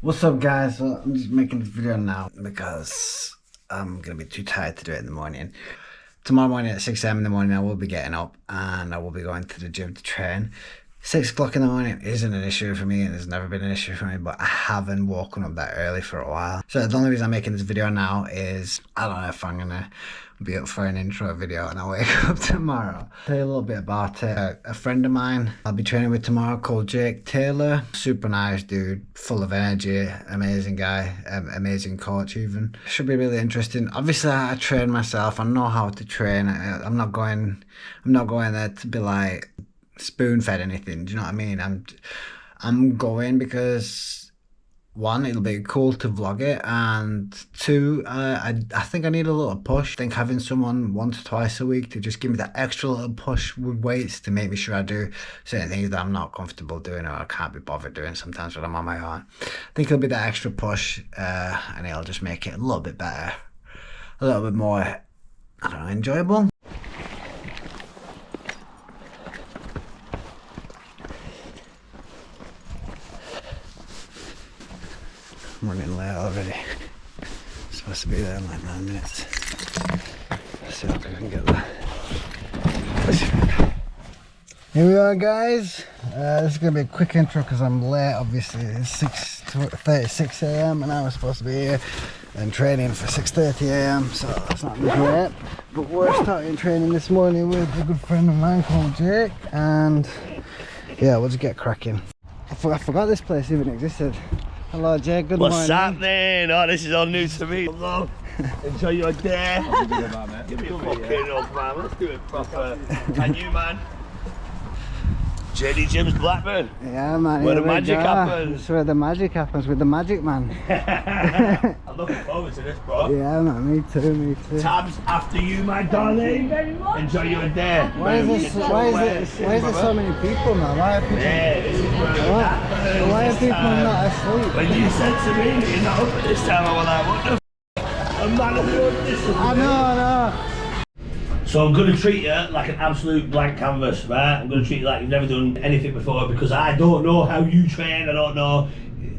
What's up, guys? Well, I'm just making this video now because I'm gonna be too tired to do it in the morning. Tomorrow morning at 6 a.m. in the morning I will be getting up and I will be going to the gym to train. 6 o'clock in the morning isn't an issue for me and it's never been an issue for me, but I haven't woken up that early for a while. So the only reason I'm making this video now is I don't know if I'm gonna be up for an intro video and I wake up tomorrow. Tell you a little bit about it. A friend of mine I'll be training with tomorrow called Jake Taylor. Super nice dude, full of energy, amazing guy, amazing coach even. Should be really interesting. Obviously I train myself, I know how to train. I'm not going there to be like spoon-fed anything, do you know what I mean? I'm going because one, it'll be cool to vlog it, and two, I think I need a little push. I think having someone once or twice a week to just give me that extra little push with weights to make me sure I do certain things that I'm not comfortable doing or I can't be bothered doing sometimes when I'm on my own. I think it'll be that extra push and it'll just make it a little bit better, a little bit more, I don't know, enjoyable. I'm running late already. Supposed to be there in like 9 minutes. Let's see if I can get there. Here we are, guys. This is going to be a quick intro because I'm late, obviously. It's 6:36 a.m. and I was supposed to be here and training for 6:30 a.m. so that's not great. But we're starting training this morning with a good friend of mine called Jake, and yeah, we'll just get cracking. I forgot this place even existed. Hello, Jake. Good morning. What's happening? Oh, this is all new to me. Hello. Enjoy your day. Give me a fucking up, man. Let's do it proper. And you, man? JD Jim's Blackburn. Yeah, man. Where the magic happens. That's where the magic happens with the magic man. I'm looking forward to this, bro. Yeah, man. Me too. Me too. Tabs after you, my darling. Enjoy your day. Why is there so many people, man? Why are people? Yeah, this is why are people not asleep? When you said to me that you're not up at this time, I was like, what the f? I'm not up at this time. I know. So I'm going to treat you like an absolute blank canvas, right? I'm going to treat you like you've never done anything before because I don't know how you train. I know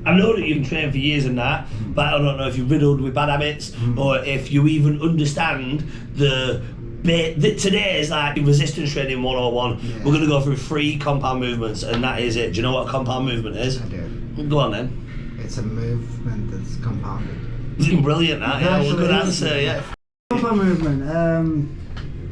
that you've trained for years and that, but I don't know if you're riddled with bad habits or if you even understand the bit that today is like resistance training 101. Yeah. We're going to go through 3 compound movements and that is it. Do you know what a compound movement is? I do. Go on then. It's a movement that's compounded. Brilliant, that. Yeah, well, good answer. Yeah. Compound movement.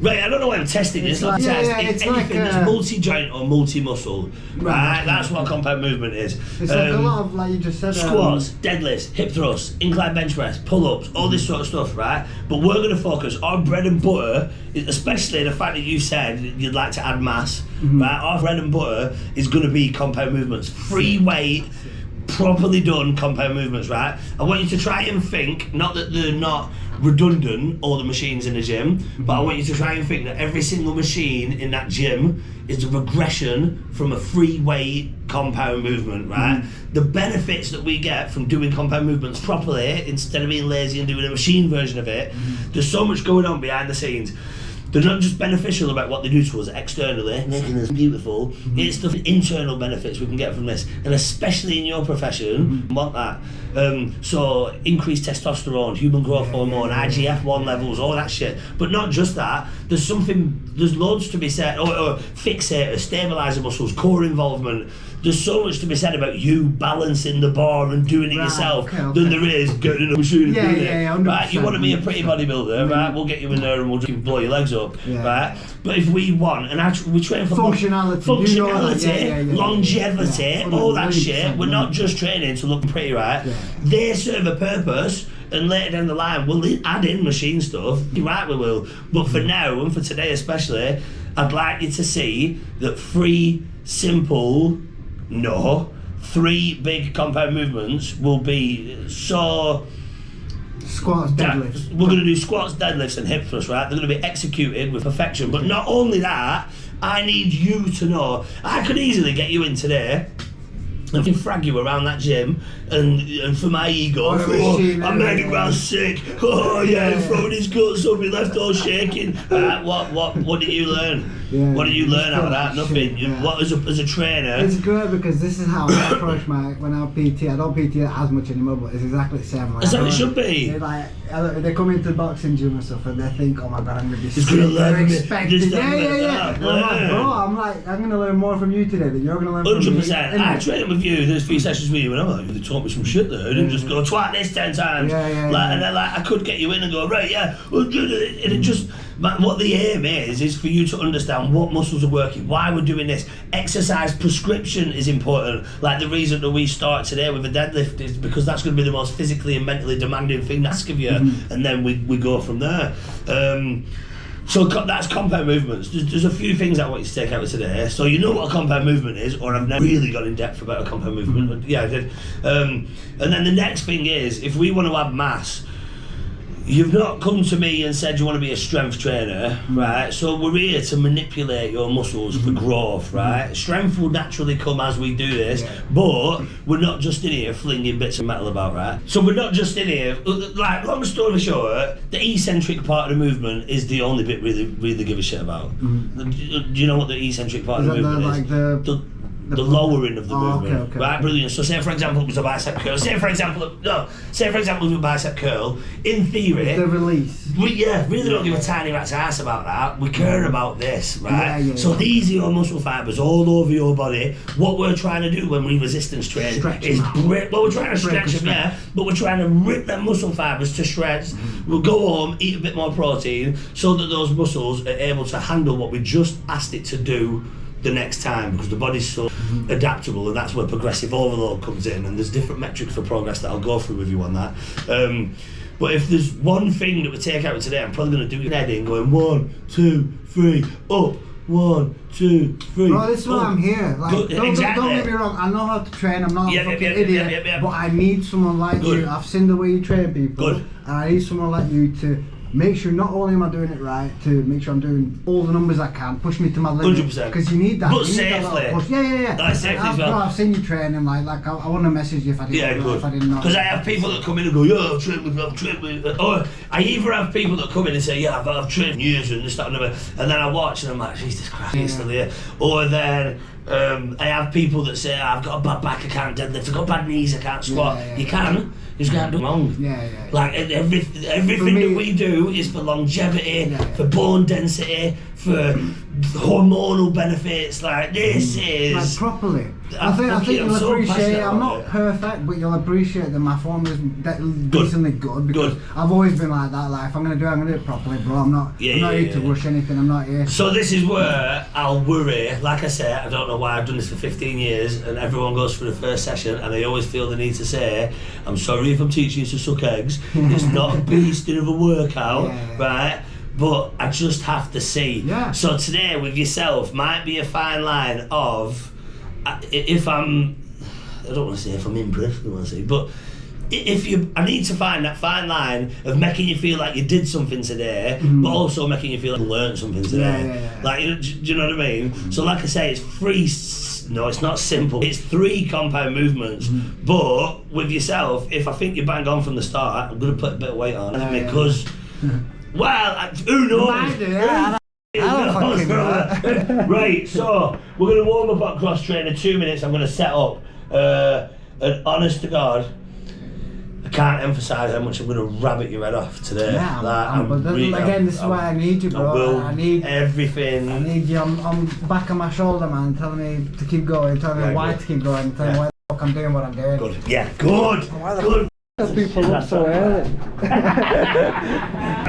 Right, I don't know why I'm testing this. It's anything that's multi-joint or multi-muscle, right? That's what compound movement is. It's like a lot of, like you just said, squats, deadlifts, hip thrusts, incline bench press, pull-ups, all this sort of stuff, right? But we're going to focus on bread and butter, especially the fact that you said you'd like to add mass, right? Our bread and butter is going to be compound movements, free weight, properly done compound movements, right? I want you to try and think, not that they're not redundant, all the machines in the gym, but I want you to try and think that every single machine in that gym is a regression from a free weight compound movement, right? The benefits that we get from doing compound movements properly instead of being lazy and doing a machine version of it, there's so much going on behind the scenes. They're not just beneficial about what they do to us externally, making us beautiful, it's the internal benefits we can get from this, and especially in your profession, want that. So increased testosterone, human growth hormone, IGF-1 levels, all that shit. But not just that, there's loads to be said, or fixator, stabilizer muscles, core involvement. There's so much to be said about you balancing the bar and doing it yourself than there is getting in a machine and doing it. Right? You want to be a pretty bodybuilder, right? We'll get you in there and we'll just blow your legs up, right? But if we want, and actually we train for functionality, longevity, all that shit, we're not just training to look pretty, right? They serve a purpose, and later down the line we'll add in machine stuff. You're right, we will. But for now, and for today especially, I'd like you to see that 3 big compound movements will be so... Squats, deadlifts. We're going to do squats, deadlifts and hip thrusts, right? They're going to be executed with perfection. But not only that, I need you to know, I could easily get you in today I can frag you around that gym, and for my ego, I'm making around sick. Oh yeah, throwing his guts up, he left all shaking. What did you learn? Yeah, what did you learn out of that? Nothing. Yeah. What as a trainer? It's good because this is how I approach when I PT. I don't PT as much anymore, but it's exactly the same. That's how it should be. They come into the boxing gym and stuff, and they think, oh my god, I'm gonna be. He's gonna learn expected. Yeah. I'm like, I'm gonna learn more from you today than you're gonna learn from me. 100%. I trained with you. There's 3 sessions with you, and I'm like, they taught me some shit there. I didn't just go twat this 10 times. And then I could get you in and go right, yeah. And it just. What the aim is for you to understand what muscles are working, why we're doing this. Exercise prescription is important. Like the reason that we start today with a deadlift is because that's going to be the most physically and mentally demanding thing to ask of you, and then we go from there. So that's compound movements. There's a few things I want you to take out of today. So you know what a compound movement is, or I've never really got in depth about a compound movement. But yeah, I did. And then the next thing is, if we want to add mass, you've not come to me and said you want to be a strength trainer, right? So we're here to manipulate your muscles for growth, right? Strength will naturally come as we do this, but we're not just in here flinging bits of metal about, right? So we're not just in here, like, long story short, the eccentric part of the movement is the only bit really give a shit about. Do you know what the eccentric part of the movement is? The lowering of the movement, right? Brilliant. So say for example it was a bicep curl. Say for example it was a bicep curl. In theory, the release. We really don't give a tiny rat's ass about that. We care about this, right? So these are your muscle fibers all over your body. What we're trying to do when we resistance train is we're trying to stretch them, but we're trying to rip them muscle fibers to shreds. We'll go home, eat a bit more protein, so that those muscles are able to handle what we just asked it to do the next time, because the body's so adaptable, and that's where progressive overload comes in, and there's different metrics for progress that I'll go through with you on that. But if there's one thing that we take out today, I'm probably going to do an heading going 1, 2, 3, up, 1, 2, 3. Bro, this is why I'm here. Like, don't get me wrong, I know how to train, I'm not a fucking idiot, but I need someone like you. I've seen the way you train people, and I need someone like you to make sure not only am I doing it right, to make sure I'm doing all the numbers I can, push me to my limit. 100%. Because you need that. But you safely. That push. Yeah. That's safely as well. I've seen you training, like I want to message you if I didn't know. Because I have people that come in and go, yeah, I've trained with, or I either have people that come in and say, yeah, I've trained years and this, that, and other, and then I watch and I'm like, Jesus Christ, he's still here. Or then I have people that say, I've got a bad back, I can't deadlift, I've got bad knees, I can't squat. You can. You just can't do wrong. Like everything that we do is for longevity, for bone density, for hormonal benefits. Like this is like properly. I think you'll appreciate it. I'm not perfect, but you'll appreciate that my form is decently good because I've always been like that. Like if I'm gonna do it properly, bro. I'm not here to rush anything. I'm not here. So this is where I'll worry. Like I said, I don't know why I've done this for 15 years, and everyone goes for the first session, and I always feel the need to say, I'm sorry if I'm teaching you to suck eggs. It's not a beasting of a workout, right? But I just have to see. So today with yourself might be a fine line of, if I'm, I don't want to say if I'm impressed, I want to say, but I need to find that fine line of making you feel like you did something today, but also making you feel like you learned something today. Like, do you know what I mean? So like I say, it's three, no, it's not simple. It's 3 compound movements, but with yourself, if I think you bang on from the start, I'm going to put a bit of weight on because, well, who knows? Right, so we're going to warm up at cross train in 2 minutes. I'm going to set up, and honest to God, I can't emphasise how much I'm going to rabbit your head off today. Again, this is why I need you, bro. I need everything. I need you on back of my shoulder, man, telling me to keep going, telling me why to keep going, telling me why the fuck I'm doing what I'm doing. Good. Yeah, good. Why the fuck does people up so early?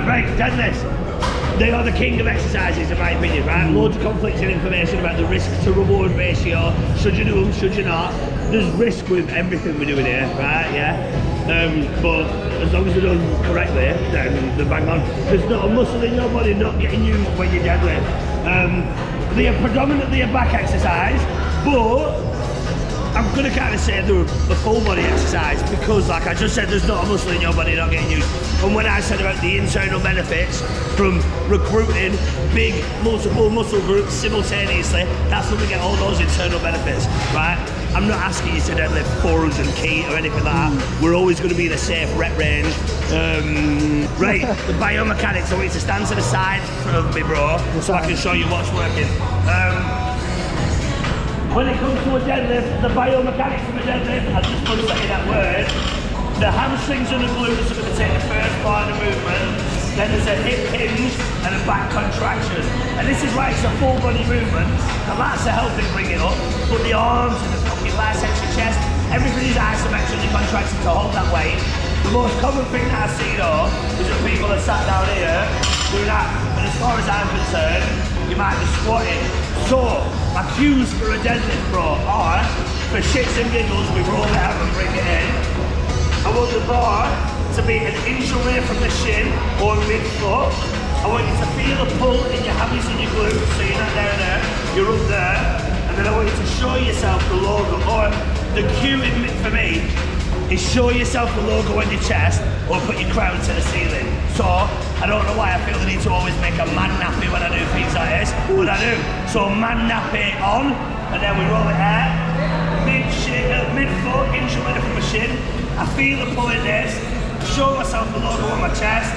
Right, deadlifts. They are the king of exercises, in my opinion, right? Loads of conflicting information about the risk to reward ratio. Should you do them, should you not? There's risk with everything we're doing here, right? But as long as they're done correctly, then they're bang on. There's not a muscle in your body not getting used when you deadlift. They are predominantly a back exercise, but I'm going to kind of say they're a full body exercise because, like I just said, there's not a muscle in your body not getting used. And when I said about the internal benefits from recruiting big multiple muscle groups simultaneously, that's when we get all those internal benefits, right? I'm not asking you to deadlift 400 kg or anything like that. We're always going to be in a safe rep range. Right, the biomechanics, I want you to stand to the side of me, bro, so I can show you what's working. When it comes to a deadlift, the biomechanics of a deadlift, I just want to say that word. The hamstrings and the glutes are going to take the first part of the movement. Then there's a hip hinge and a back contraction. And this is why it's a full body movement. The lats are helping bring it up, but the arms and the fucking biceps, your chest, everything is isometrically contracted to hold that weight. The most common thing that I see though is that people are sat down here doing that. And as far as I'm concerned, you might be squatting. So, my cues for a deadlift, bro, are for shits and giggles, we roll it out and bring it in. I want the bar to be an inch away from the shin or mid-foot. I want you to feel a pull in your hammies and your glutes, so you're not down there, you're up there. And then I want you to show yourself the logo, or the cue for me is show yourself the logo on your chest or put your crown to the ceiling. So, I don't know why I feel the need to always make a man nappy when I do things like this, but I do. So man nappy on, and then we roll it out. Mid-foot, inch away from the shin. I feel the pull in this. Show myself the logo on my chest.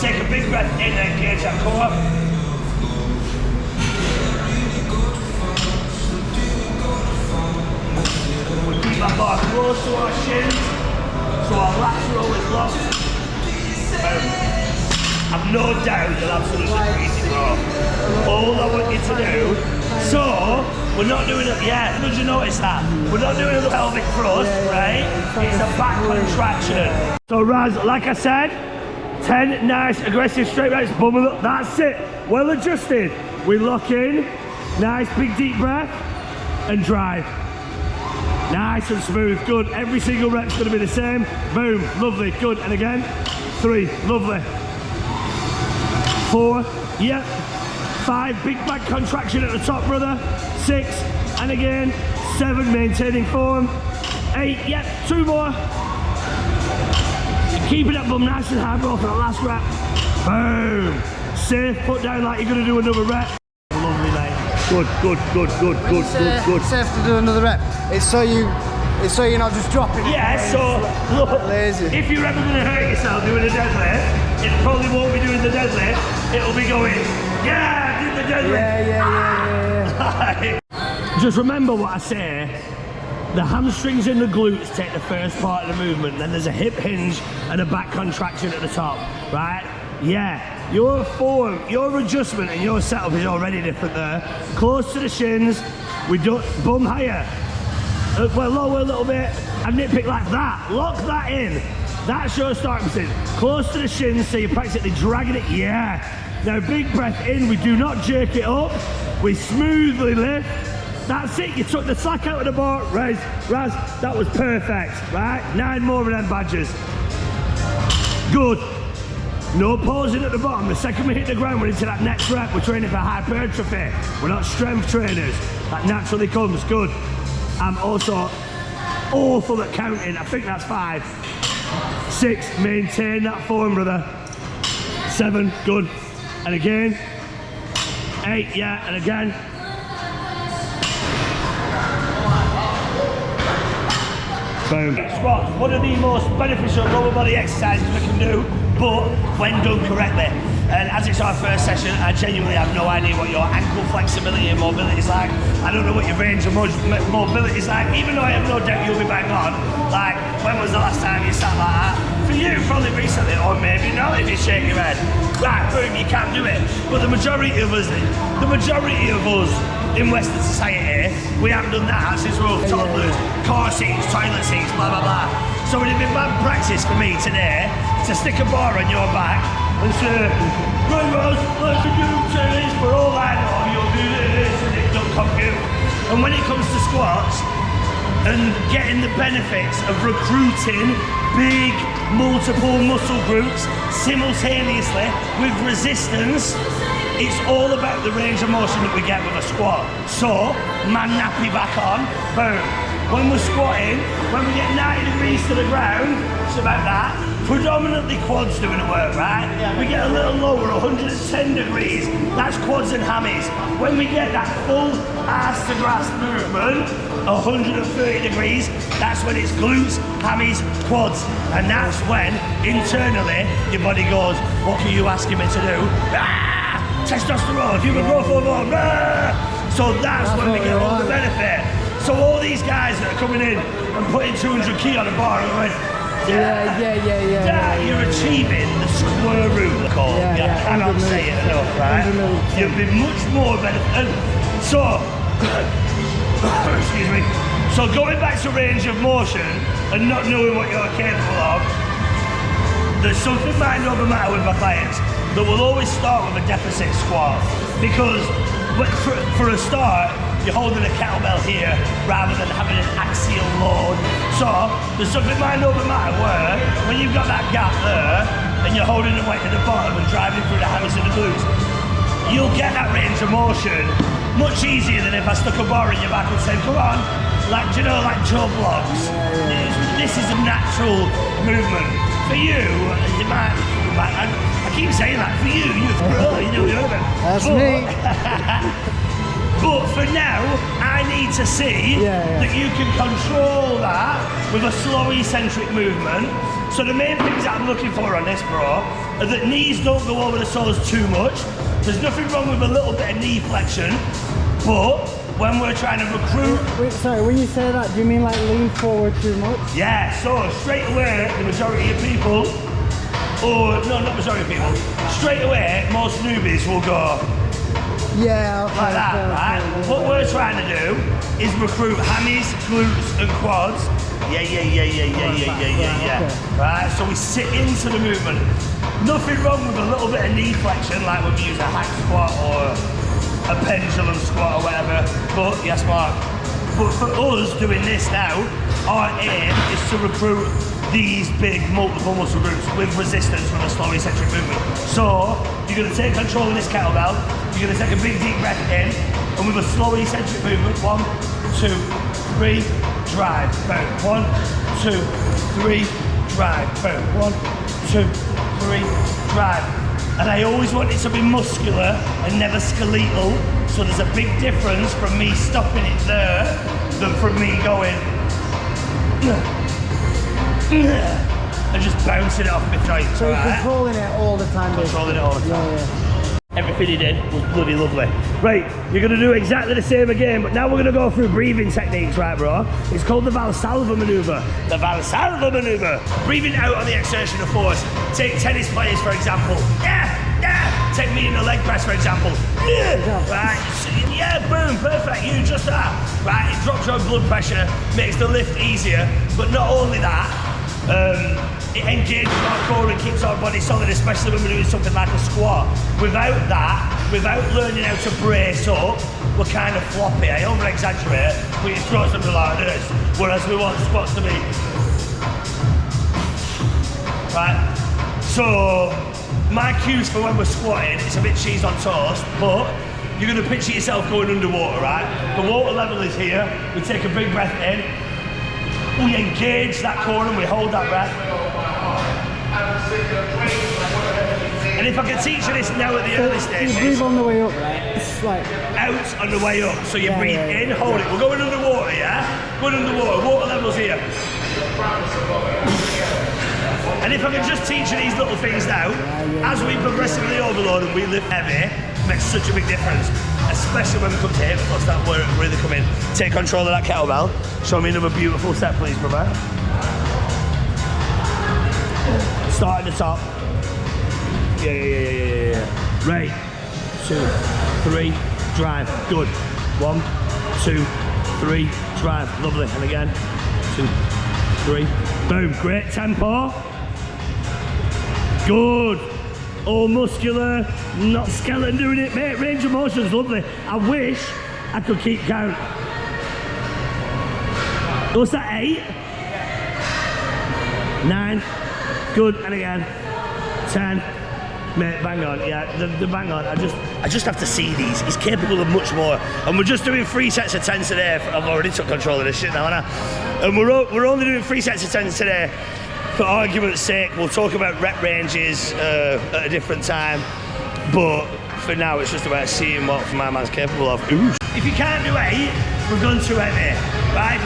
Take a big breath in and engage that core. We keep that bar close to our shins, so our lats are always locked. I've no doubt you'll absolutely crazy, bro. All I want you to do, so we're not doing it, yeah, did you notice that? We're not doing a pelvic thrust, right? It's a back contraction. So Raz, like I said, 10 nice aggressive straight rights, bubble up, that's it. Well adjusted. We lock in, nice big deep breath, and drive. Nice and smooth, good. Every single rep's gonna be the same. Boom, lovely, good. And again, 3, lovely. 4, yep. 5, big back contraction at the top, brother. 6, and again, 7, maintaining form. 8, yep, 2 more. Keeping that bum nice and high, bro, for the last rep. Boom. Safe, put down like you're gonna do another rep. Lovely, mate. Good. Safe to do another rep. It's so you're not just dropping it. Yeah, so look, lazy. If you're ever gonna hurt yourself doing a deadlift, it probably won't be doing the deadlift. It'll be going, yeah, do the deadlift. Yeah. Just remember what I say. The hamstrings and the glutes take the first part of the movement, then there's a hip hinge and a back contraction at the top, right? Yeah, your form, your adjustment and your setup is already different there. Close to the shins, we don't, bum higher. Well, lower a little bit, and nitpick like that. Lock that in. That's your starting position. Close to the shins, so you're practically dragging it, yeah. Now, big breath in, we do not jerk it up. We smoothly lift. That's it, you took the slack out of the bar. Raz, that was perfect, right? 9 more of them badges. Good. No pausing at the bottom. The second we hit the ground, we're into that next rep. We're training for hypertrophy. We're not strength trainers. That naturally comes, good. I'm also awful at counting. I think that's 5. 6, maintain that form, brother. 7, good. And again. 8, yeah, and again. Boom. Squats, one of the most beneficial lower body exercises we can do, but when done correctly. And as it's our first session, I genuinely have no idea what your ankle flexibility and mobility is like. I don't know what your range of mobility is like, even though I have no doubt you'll be bang on. Like, when was the last time you sat like that? For you, probably recently, or maybe not if you shake your head. Right, boom, you can't do it. But the majority of us in Western society, we haven't done that since we were toddlers. Car seats, toilet seats, blah, blah, blah. So it'd be bad practice for me today to stick a bar on your back and say, right, Ross, let's do this. For all I know, you'll do this and it don't compute. And when it comes to squats and getting the benefits of recruiting big, multiple muscle groups simultaneously with resistance, it's all about the range of motion that we get with a squat. So, man nappy back on, boom. when we're squatting, when we get 90 degrees to the ground, it's about that. Predominantly quads doing the work, right? We get a little lower, 110 degrees, that's quads and hammies. When we get that full ass to grass movement, 130 degrees, that's when it's glutes, hammies, quads. And that's when, internally, your body goes, what are you asking me to do? Ah, testosterone, human growth hormone, ah! So that's when we get all the benefit. So all these guys that are coming in and putting 200 key on a bar and going, you're achieving the square root call. You cannot say it enough, right? You'll be much more beneficial. So, excuse me. So going back to range of motion and not knowing what you're capable of, there's something mind over matter with my clients that will always start with a deficit squat, because for a start, you're holding a kettlebell here rather than having an axial load. So there's something mind over matter where when you've got that gap there and you're holding the weight at the bottom and driving through the hammies and the glutes, you'll get that range of motion much easier than if I stuck a bar in your back and said, come on, like, do you know, like Joe Bloggs. This is a natural movement. For you, you might I keep saying that, for you, you're pro, you know what you're about. That's me. But for now, I need to see that you can control that with a slow eccentric movement. So the main things that I'm looking for on this, bro, are that knees don't go over the soles too much. There's nothing wrong with a little bit of knee flexion, but when we're trying to recruit... Wait, sorry, when you say that, do you mean like lean forward too much? Yeah, so straight away, the majority of people, or no, not majority of people, straight away, most newbies will go... Yeah, okay, like that, right? What we're trying to do is recruit hammies, glutes, and quads. Yeah. Right, so we sit into the movement. Nothing wrong with a little bit of knee flexion, like when we use a hack squat or a pendulum squat or whatever. But yes, Mark. But for us doing this now, our aim is to recruit these big multiple muscle groups with resistance from a slow eccentric movement. So you're going to take control of this kettlebell, you're going to take a big deep breath in, and with a slow eccentric movement, 1, 2, 3, drive, boom. 1, 2, 3, drive, boom. 1, 2, 3, drive. And I always want it to be muscular and never skeletal, so there's a big difference from me stopping it there than from me going and just bouncing it off my joints. So you're controlling it all the time. Controlling it all the time. Yeah. Everything he did was bloody lovely. Right, you're gonna do exactly the same again, but now we're gonna go through breathing techniques, right, bro? It's called the Valsalva maneuver. The Valsalva maneuver. Breathing out on the exertion of force. Take tennis players, for example. Take me in the leg press, for example. Right, yeah, boom, perfect, you just that. Right, it drops your blood pressure, makes the lift easier, but not only that, it engages our core and keeps our body solid, especially when we're doing something like a squat. Without that, without learning how to brace up, we're kind of floppy. I over-exaggerate, but you throw something like this, whereas we want squats to be. Right, so my cues for when we're squatting, it's a bit cheese on toast, but you're gonna picture yourself going underwater, right? The water level is here, we take a big breath in, we engage that core and we hold that breath. And if I can teach you this now at the early stages. You breathe on the way up, right? It's like... Out on the way up. So you breathe in, hold it. We're going underwater, yeah? Going underwater, water level's here. And if I can just teach you these little things now, as we progressively overload and we lift heavy, it makes such a big difference. Especially when we come to hip thrust, that where it really come in. Take control of that kettlebell. Show me another beautiful step, please, brother. Start at the top. Yeah. Right. 2, 3, drive. Good. 1, 2, 3, drive. Lovely. And again. 2, 3. Boom. Great tempo. Good. All muscular, not skeleton doing it, mate. Range of motion's lovely. I wish I could keep count. What's that, 8? 9. Good, and again. 10. Mate, bang on, yeah, the bang on. I just have to see these. He's capable of much more. And we're just doing 3 sets of 10 today. I've already took control of this shit now, haven't I? And we're only doing 3 sets of 10 today. For argument's sake, we'll talk about rep ranges at a different time. But for now, it's just about seeing what my man's capable of. Ooh. If you can't do 8, we've gone too heavy, right?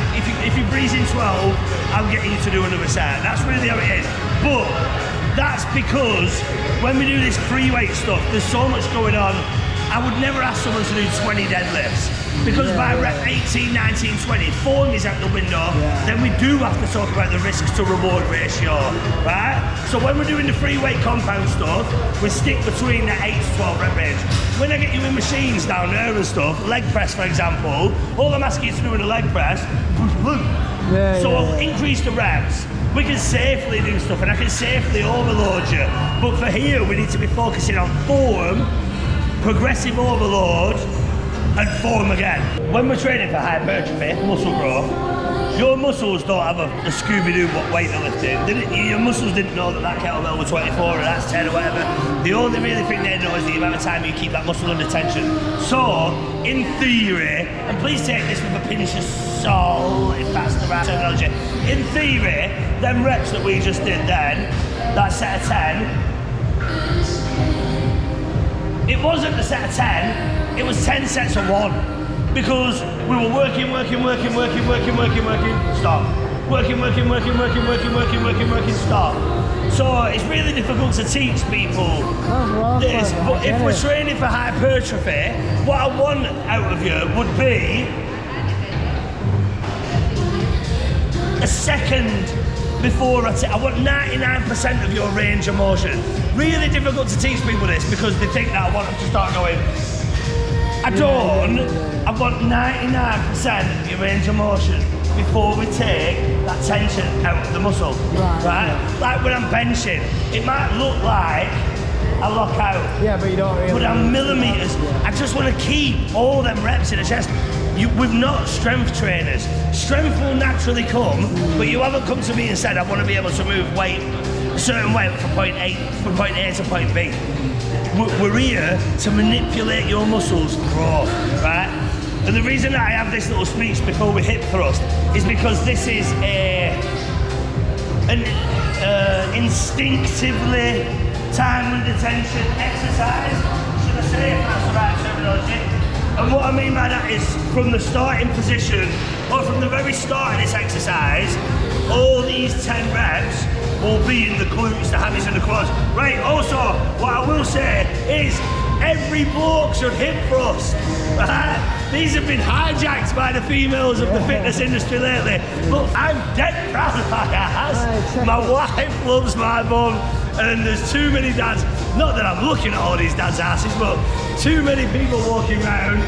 If you breeze in 12, I'm getting you to do another set. That's really how it is. But that's because when we do this free weight stuff, there's so much going on. I would never ask someone to do 20 deadlifts because by rep 18, 19, 20, form is out the window. Then we do have to talk about the risks to reward ratio, right? So when we're doing the free weight compound stuff, we stick between the 8 to 12 rep range. When I get you in machines down there and stuff, leg press for example, all I'm asking you to do in a leg press, so I'll increase the reps. We can safely do stuff and I can safely overload you. But for here, we need to be focusing on form, progressive overload, and form again. When we're training for hypertrophy, muscle growth, your muscles don't have a Scooby-Doo what weight they're lifting. Your muscles didn't know that kettlebell was 24 or that's 10 or whatever. The only really thing they know is the amount of time you keep that muscle under tension. So, in theory, and please take this with a pinch of salt if that's the right terminology. In theory, them reps that we just did then, that set of 10, it wasn't the set of 10, it was 10 sets of 1. Because we were working, stop. Working, stop. So it's really difficult to teach people this, but if we're training for hypertrophy, what I want out of you would be a second before I want 99% of your range of motion. Really difficult to teach people this because they think that I want them to start going, I don't. I want 99% of your range of motion before we take that tension out of the muscle, right? Like when I'm benching, it might look like I lock out. Yeah, but you don't really. But I'm millimeters. I just want to keep all them reps in the chest. We're not strength trainers. Strength will naturally come, but you haven't come to me and said, I want to be able to move weight, a certain weight from point A to point B. We're here to manipulate your muscles growth, right? And the reason that I have this little speech before we hip thrust is because this is an instinctively time under tension exercise, should I say, if that's the right terminology. And what I mean by that is from the starting position, or from the very start of this exercise, all these 10 reps will be in the glutes, the hammies and the quads. Right, also, what I will say is every bloke should hip thrust. Right? These have been hijacked by the females of the fitness industry lately, but I'm dead proud of my ass. My wife loves my bum, and there's too many dads, not that I'm looking at all these dads' asses, but too many people walking around.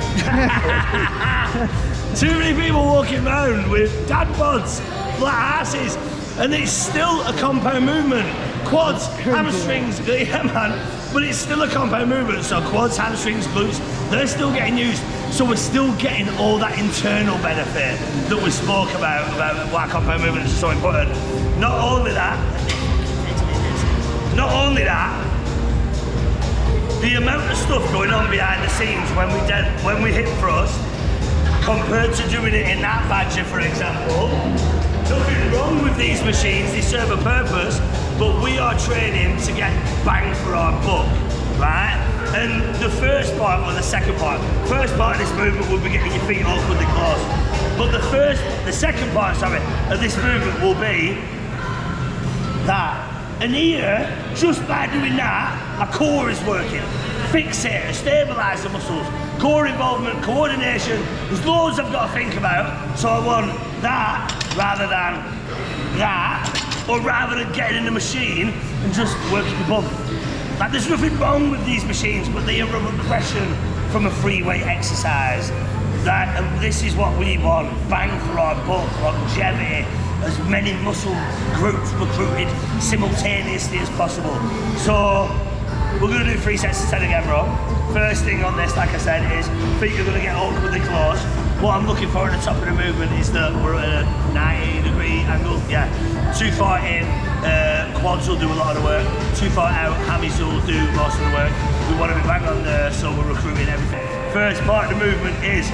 Too many people walking around with dad bods, flat asses, and it's still a compound movement. Quads, hamstrings, yeah man, but it's still a compound movement. So quads, hamstrings, glutes, they're still getting used. So we're still getting all that internal benefit that we spoke about why compound movements are so important. Not only that, the amount of stuff going on behind the scenes when we hip thrust, compared to doing it in that badger, for example, nothing wrong with these machines, they serve a purpose, but we are training to get bang for our buck, right? And the first part or the second part of this movement will be getting your feet awkwardly close. But the second part of this movement will be that. And here, just by doing that, my core is working. Fixate, stabilise the muscles, core involvement, coordination. There's loads I've got to think about. So I want that rather than that, or rather than getting in the machine and just working the bum. Like there's nothing wrong with these machines, but they are a regression from a free weight exercise. That, and this is what we want, bang for our buck, longevity, as many muscle groups recruited simultaneously as possible. So we're going to do 3 sets of 10 again, bro. First thing on this, like I said, is feet are going to get awkwardly close. What I'm looking for at the top of the movement is that we're at a 90-degree angle. Yeah, 2 far in, Quads will do a lot of the work. Too far out, hammies will do most of the work. We want to be bang on there, so we're recruiting everything. First part of the movement is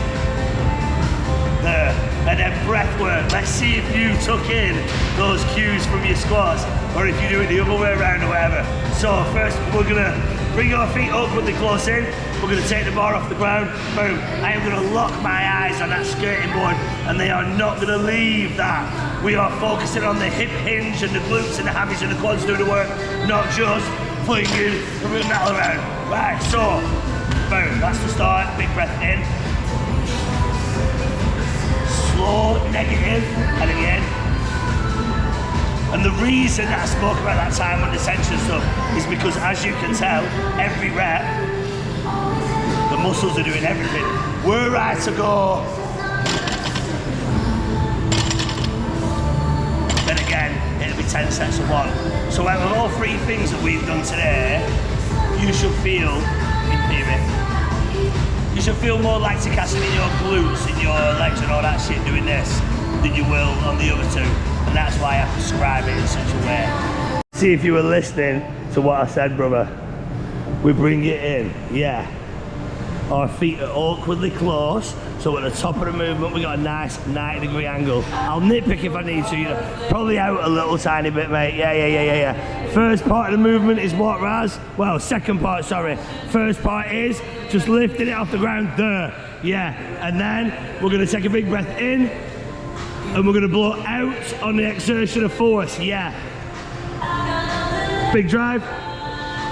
there, and then breath work. Let's see if you took in those cues from your squats, or if you do it the other way around or whatever. So first, we're gonna bring our feet awkwardly close in. We're gonna take the bar off the ground. Boom. I am gonna lock my eyes on that skirting board, and they are not gonna leave that. We are focusing on the hip hinge and the glutes and the hammies and the quads doing the work, not just flinging and moving that around. Right, so, boom, that's the start. Big breath in. Slow, negative, and again. And the reason that I spoke about that time under tension stuff is because, as you can tell, every rep, the muscles are doing everything. We're right to go. Then again, it'll be 10 sets of one. So out of all three things that we've done today, you should feel, in theory, you should feel more lactic acid in your glutes, in your legs and all that shit doing this than you will on the other two. And that's why I prescribe it in such a way. See if you were listening to what I said, brother. We bring it in, yeah. Our feet are awkwardly close, so at the top of the movement we got a nice 90-degree angle. I'll nitpick if I need to, you know, probably out a little tiny bit, mate. Yeah. First part of the movement is what, Raz? Well, second part, sorry. First part is just lifting it off the ground, there. Yeah, and then we're gonna take a big breath in, and we're gonna blow out on the exertion of force, yeah. Big drive,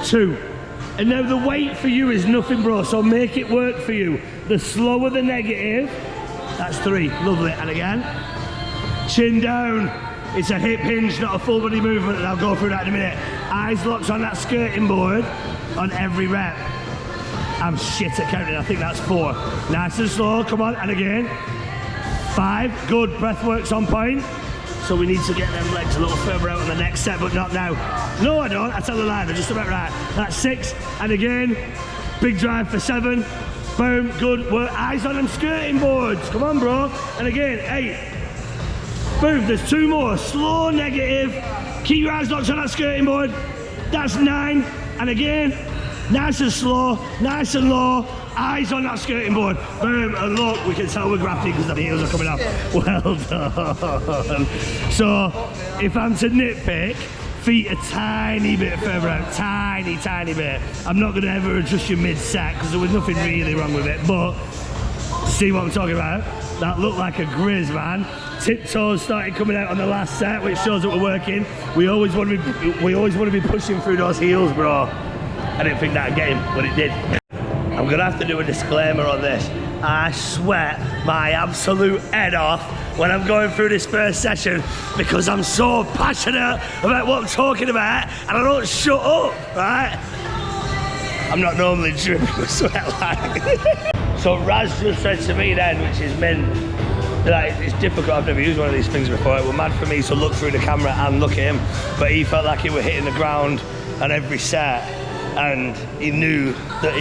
2. And now the weight for you is nothing, bro, so make it work for you. The slower the negative, that's 3, lovely. And again, chin down. It's a hip hinge, not a full body movement, and I'll go through that in a minute. Eyes locked on that skirting board on every rep. I'm shit at counting, I think that's 4. Nice and slow, come on, and again. 5, good, breath work's on point. So we need to get them legs a little further out on the next set, but not now. No, I don't, I tell a lie, they're just about right. That's 6, and again, big drive for 7. Boom, good work, eyes on them skirting boards. Come on, bro. And again, 8. Boom, there's 2 more, slow, negative. Keep your eyes locked on that skirting board. That's 9, and again, nice and slow, nice and low. Eyes on that skirting board. Boom, and look, we can tell we're grafting because the heels are coming off. Well done. So, if I'm to nitpick, feet a tiny bit further out, tiny bit. I'm not going to ever adjust your mid-set because there was nothing really wrong with it, but see what I'm talking about? That looked like a grizz, man. Tiptoes started coming out on the last set, which shows that we're working. We always want to be pushing through those heels, bro. I didn't think that'd get him, but it did. I'm gonna have to do a disclaimer on this. I sweat my absolute head off when I'm going through this first session because I'm so passionate about what I'm talking about and I don't shut up, right? I'm not normally dripping with sweat like. So Raz just said to me then, which is meant, like, it's difficult, I've never used one of these things before. It was mad for me to look through the camera and look at him, but he felt like he was hitting the ground on every set and he knew that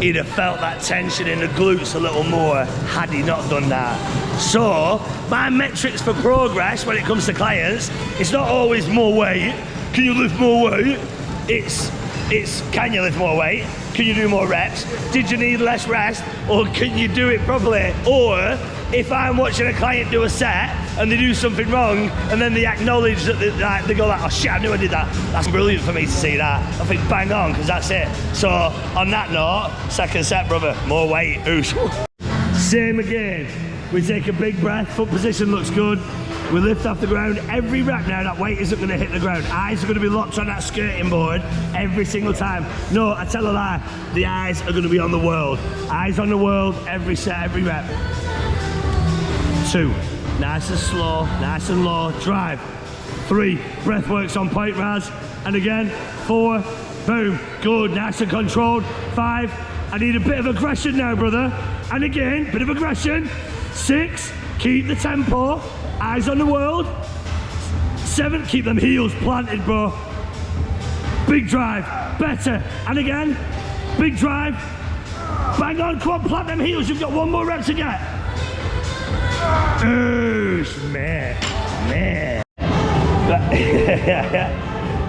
he'd have felt that tension in the glutes a little more had he not done that. So, my metrics for progress when it comes to clients, it's not always more weight. Can you lift more weight? It's can you lift more weight? Can you do more reps? Did you need less rest? Or can you do it properly? Or, if I'm watching a client do a set and they do something wrong and then they acknowledge that they go like, oh shit, I knew I did that. That's brilliant for me to see that. I think bang on, because that's it. So on that note, second set, brother, more weight, oosh. Same again. We take a big breath, foot position looks good. We lift off the ground. Every rep now, that weight isn't gonna hit the ground. Eyes are gonna be locked on that skirting board every single time. No, I tell a lie. The eyes are gonna be on the world. Eyes on the world, every set, every rep. 2, nice and slow, nice and low, drive. 3, breath works on point, Raz. And again, 4, boom, good, nice and controlled. 5, I need a bit of aggression now, brother. And again, bit of aggression. 6, keep the tempo, eyes on the world. 7, keep them heels planted, bro. Big drive, better. And again, big drive. Bang on, come on, plant them heels. You've got 1 more rep to get. Oosh, man. Right,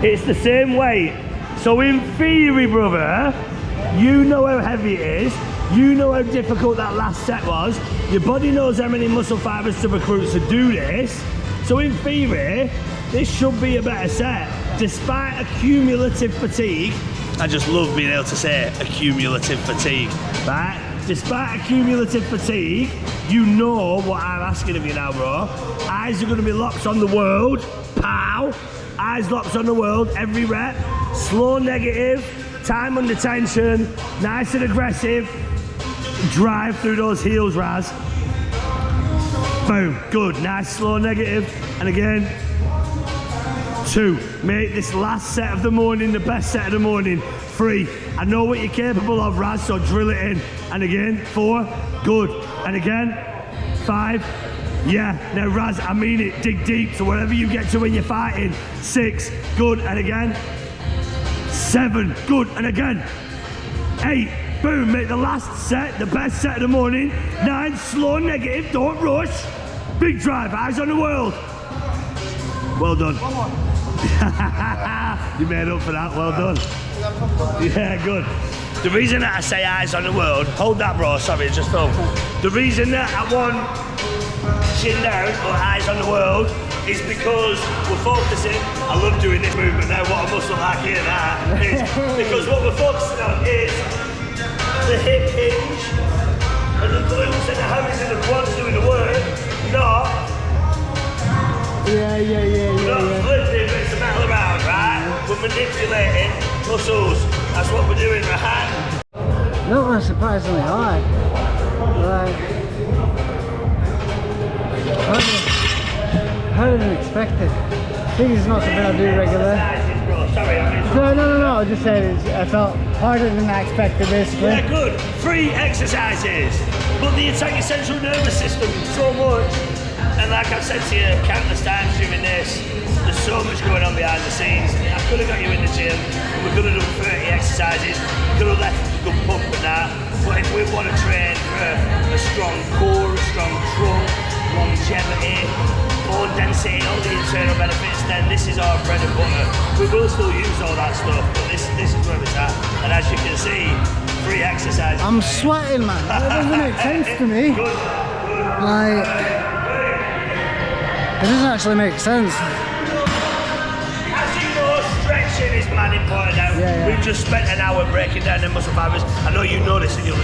It's the same weight. So in theory, brother, you know how heavy it is. You know how difficult that last set was. Your body knows how many muscle fibers to recruit to do this. So in theory, this should be a better set. Despite accumulative fatigue, I just love being able to say accumulative fatigue, right? Despite accumulative fatigue, you know what I'm asking of you now, bro. Eyes are gonna be locked on the world, pow. Eyes locked on the world, every rep. Slow negative, time under tension, nice and aggressive. Drive through those heels, Raz. Boom, good, nice, slow negative. And again, 2, make this last set of the morning the best set of the morning. 3, I know what you're capable of, Raz, so drill it in. And again, 4, good. And again, 5, yeah. Now, Raz, I mean it, dig deep, so wherever you get to when you're fighting. 6, good. And again, 7, good. And again, 8, boom, make the last set the best set of the morning. 9, slow negative, don't rush. Big drive, eyes on the world. Well done. You made up for that, well done. Yeah, good. The reason that I say eyes on the world, hold that, bro, sorry, just film. The reason that I want chin down or eyes on the world is because we're focusing. I love doing this movement now, what a muscle like here now. Because what we're focusing on is the hip hinge and the glutes and the hammies and the quads doing the work, not flipping bits of metal around, right? We're manipulating muscles. That's what we're doing, right? That was surprisingly hard. Like, harder than expected. I think it's not something I do regularly. Sorry, No, I just said I felt harder than I expected, basically. Yeah, good. 3 exercises, but they attack your central nervous system so much. And like I've said to you countless times during this, there's so much going on behind the scenes. I could have got you in the gym, and we could have done 30 exercises, could have left a good pump and that. But if we want to train for a strong core, a strong trunk, longevity, bone density, all the internal benefits, then this is our bread and butter. We will still use all that stuff, but this is where it's at. And as you can see, 3 exercises. I'm sweating, man. That doesn't make sense to me. Good. Like, it doesn't actually make sense. As you know, stretching is man important now. Yeah. We've just spent an hour breaking down the muscle fibers. I know you know this and you've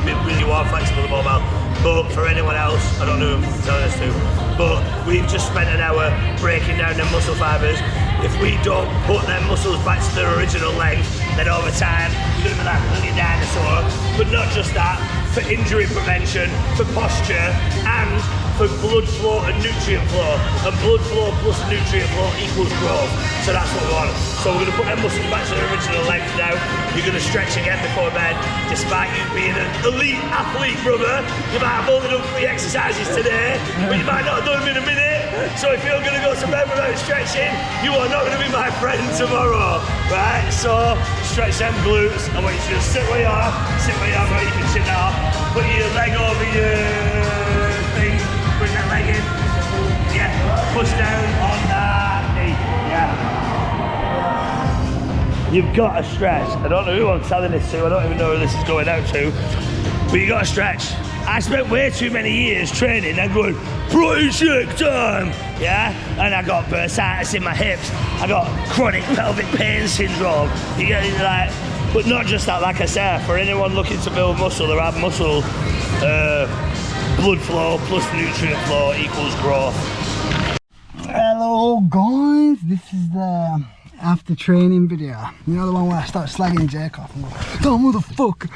been really flexible and mobile. But for anyone else, I don't know who I'm telling this to, but we've just spent an hour breaking down the muscle fibers. If we don't put them muscles back to their original length, then over time, you're gonna be like a little dinosaur. But not just that, for injury prevention, for posture, and for blood flow and nutrient flow. And blood flow plus nutrient flow equals growth. So that's what we want. So we're gonna put them muscles back to their original length now. You're gonna stretch again before bed. Despite you being an elite athlete, brother, you might have only done 3 exercises today, but you might not have done them in a minute. So if you're gonna go to bed without stretching, you are not gonna be my friend tomorrow, right? So stretch them glutes. I want you to just sit where you are, where you can sit down. Put your leg over your thing, bring that leg in. Yeah, push down on that knee. Yeah. You've got to stretch. I don't know who I'm telling this to, I don't even know who this is going out to, but you got to stretch. I spent way too many years training and going, protein shake time, yeah? And I got bursitis in my hips. I got chronic pelvic pain syndrome. You get like, but not just that, like I said, for anyone looking to build muscle or add muscle, blood flow plus nutrient flow equals growth. Hello guys, this is the after training video. You know the one where I start slagging Jake off and go, oh motherfucker.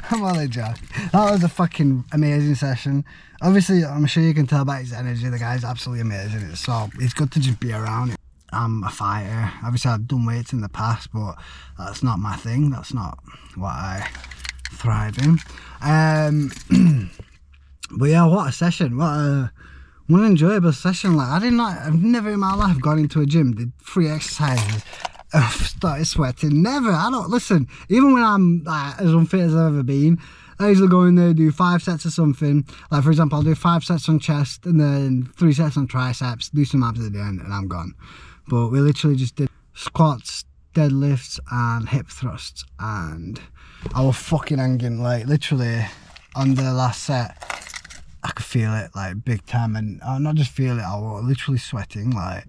I'm only joking. That was a fucking amazing session. Obviously, I'm sure you can tell by his energy, the guy's absolutely amazing. So it's good to just be around him. I'm a fighter. Obviously I've done weights in the past, but that's not my thing. That's not what I thrive in. But yeah, what a session. What an enjoyable session. Like I've never in my life gone into a gym, did 3 exercises, started sweating. Never. I don't listen. Even when I'm like as unfit as I've ever been, I usually go in there, do 5 sets of something. Like for example, I'll do 5 sets on chest and then 3 sets on triceps, do some abs at the end and I'm gone. But we literally just did squats, deadlifts and hip thrusts, and I was fucking hanging, like literally on the last set I could feel it like big time, and not just feel it, I was literally sweating, like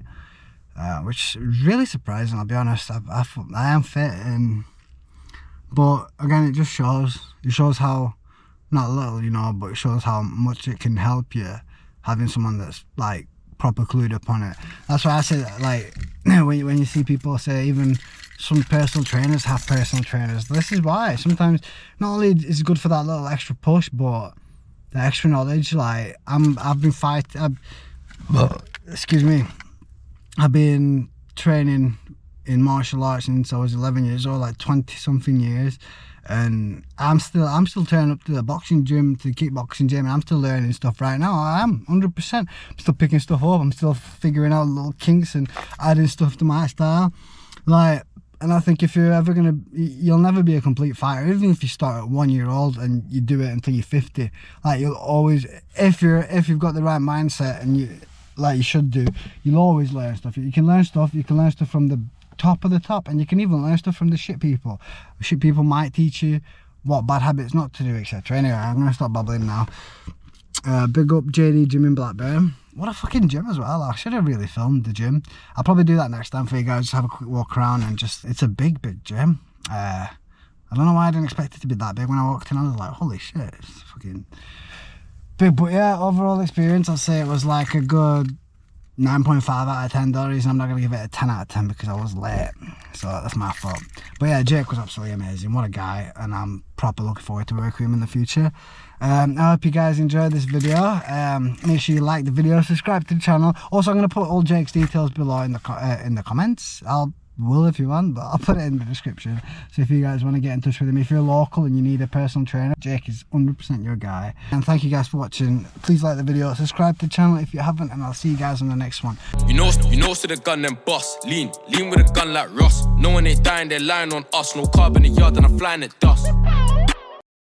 which is really surprising, I'll be honest. I am fit, but again it just shows how, not little, you know, but it shows how much it can help you having someone that's like proper clued up on it. That's why I say that, like when you see people say even some personal trainers have personal trainers, this is why. Sometimes not only is it good for that little extra push, but the extra knowledge. Like excuse me, I've been training in martial arts since I was 11 years old, like 20 something years, and I'm still turning up to the boxing gym, to the kickboxing gym, and I'm still learning stuff right now. I am 100%. I'm still picking stuff up, I'm still figuring out little kinks and adding stuff to my style, like. And I think if you're ever you'll never be a complete fighter, even if you start at 1 year old and you do it until you're 50. Like you'll always, if you've got the right mindset and you, like you should do, you'll always learn stuff. You can learn stuff from the top of the top, and you can even learn stuff from the shit people. Shit people might teach you what bad habits not to do, etc. Anyway, I'm gonna stop babbling now. Big up JD Gym in Blackburn. What a fucking gym as well. I should have really filmed the gym. I'll probably do that next time for you guys. Just have a quick walk around and it's a big gym. I don't know why I didn't expect it to be that big. When I walked in, I was like, holy shit, it's fucking big. But yeah, overall experience, I'd say it was like a good 9.5 out of 10 dollars. I'm not going to give it a 10 out of 10 because I was late. So that's my fault. But yeah, Jake was absolutely amazing. What a guy. And I'm proper looking forward to working with him in the future. I hope you guys enjoyed this video. Make sure you like the video, subscribe to the channel. Also, I'm going to put all Jake's details below in the comments. Will if you want, but I'll put it in the description. So if you guys want to get in touch with him, if you're local and you need a personal trainer, Jake is 100% your guy. And thank you guys for watching. Please like the video, subscribe to the channel if you haven't, and I'll see you guys on the next one. You know, to the gun and boss. Lean with a gun like Ross. No one ain't dying, they're lying on us. No carb in the yard and I'm flying at dust.